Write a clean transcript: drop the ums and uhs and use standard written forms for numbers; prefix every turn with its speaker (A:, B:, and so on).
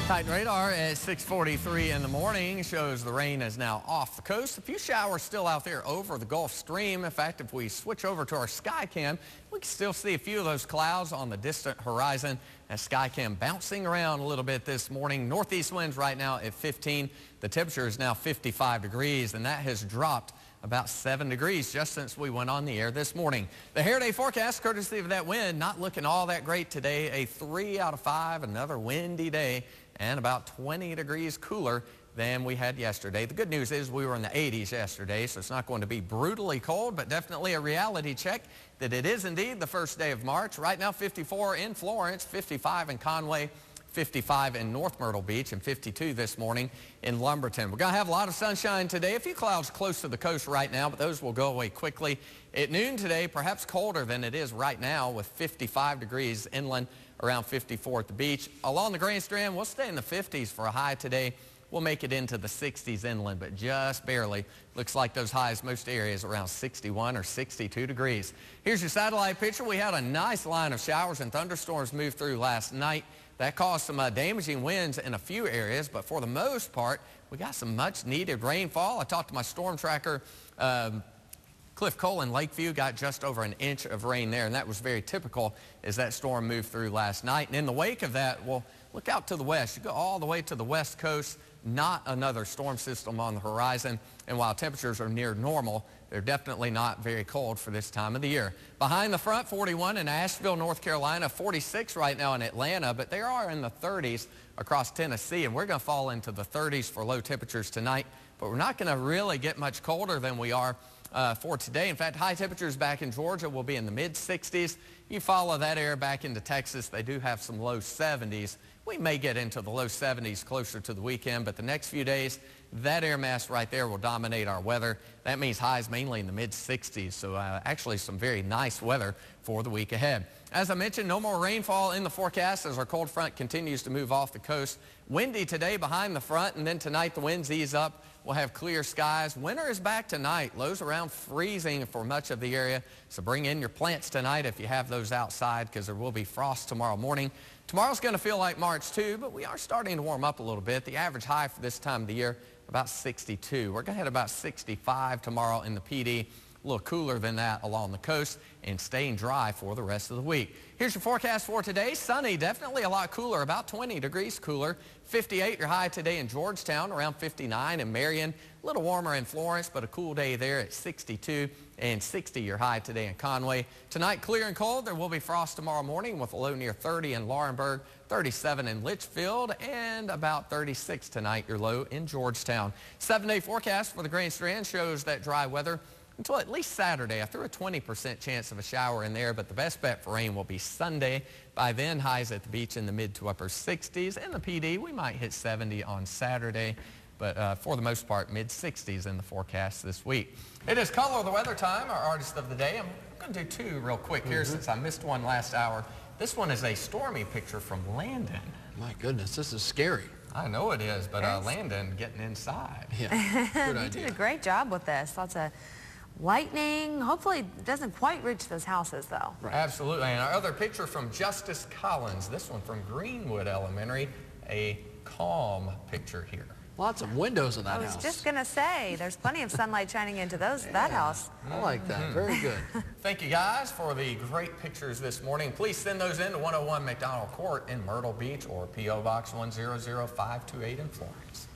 A: Titan radar at 6:43 in the morning shows the rain is now off the coast. A few showers still out there over the Gulf Stream. In fact, if we switch over to our Skycam, we can still see a few of those clouds on the distant horizon. As Skycam bouncing around a little bit this morning. Northeast winds right now at 15. The temperature is now 55 degrees, and that has dropped about 7 degrees just since we went on the air this morning. The Hair Day forecast, courtesy of that wind, not looking all that great today. A 3 out of 5, another windy day, and about 20 degrees cooler than we had yesterday. The good news is we were in the 80s yesterday, so it's not going to be brutally cold, but definitely a reality check that it is indeed the first day of March. Right now, 54 in Florence, 55 in Conway, 55 in North Myrtle Beach, and 52 this morning in Lumberton. We're going to have a lot of sunshine today. A few clouds close to the coast right now, but those will go away quickly. At noon today, perhaps colder than it is right now, with 55 degrees inland, around 54 at the beach. Along the Grand Strand, we'll stay in the 50s for a high today. We'll make it into the 60s inland, but just barely. Looks like those highs, most areas around 61 or 62 degrees. Here's your satellite picture. We had a nice line of showers and thunderstorms move through last night. That caused some damaging winds in a few areas, but for the most part, we got some much needed rainfall. I talked to my storm tracker, Cliff Cole in Lakeview, got just over an inch of rain there, and that was very typical as that storm moved through last night. And in the wake of that, well, look out to the west. You go all the way to the west coast, not another storm system on the horizon. And while temperatures are near normal, they're definitely not very cold for this time of the year. Behind the front, 41 in Asheville, North Carolina, 46 right now in Atlanta, but they are in the 30s across Tennessee, and we're going to fall into the 30s for low temperatures tonight, but we're not going to really get much colder than we are for today. In fact, high temperatures back in Georgia will be in the mid-60s. You follow that air back into Texas, they do have some low 70s. We may get into the low 70s closer to the weekend, but the next few days, that air mass right there will dominate our weather. That means highs mainly in the mid-60s, so actually some very nice weather for the week ahead. As I mentioned, no more rainfall in the forecast as our cold front continues to move off the coast. Windy today behind the front, and then tonight the winds ease up. We'll have clear skies. Winter is back tonight. Lows around freezing for much of the area, so bring in your plants tonight if you have those outside, because there will be frost tomorrow morning. Tomorrow's going to feel like March too, but we are starting to warm up a little bit. The average high for this time of the year, about 62. We're going to hit about 65 tomorrow in the PD. A little cooler than that along the coast, and staying dry for the rest of the week. Here's your forecast for today. Sunny, definitely a lot cooler, about 20 degrees cooler. 58 your high today in Georgetown, around 59 in Marion. A little warmer in Florence, but a cool day there at 62, and 60 your high today in Conway. Tonight, clear and cold. There will be frost tomorrow morning with a low near 30 in Laurinburg, 37 in Litchfield, and about 36 tonight, your low in Georgetown. 7-day forecast for the Grand Strand shows that dry weather until at least Saturday. I threw a 20% chance of a shower in there, but the best bet for rain will be Sunday. By then, highs at the beach in the mid to upper 60s. In the PD, we might hit 70 on Saturday, but for the most part, mid-60s in the forecast this week. It is Color of the Weather time, our artist of the day. I'm going to do two real quick here since I missed one last hour. This one is a stormy picture from Landon.
B: My goodness, this is scary.
A: I know it is, but Landon getting inside.
B: Yeah, good idea.
C: You did a great job with this. Lots of lightning. Hopefully it doesn't quite reach those houses, though.
A: Right. Absolutely. And our other picture from Justice Collins, this one from Greenwood Elementary, a calm picture here.
B: Lots of windows in that house.
C: I was just going to say, there's plenty of sunlight shining into that house.
B: I like that. Very good.
A: Thank you, guys, for the great pictures this morning. Please send those in to 101 McDonald Court in Myrtle Beach or P.O. Box 100528 in Florence.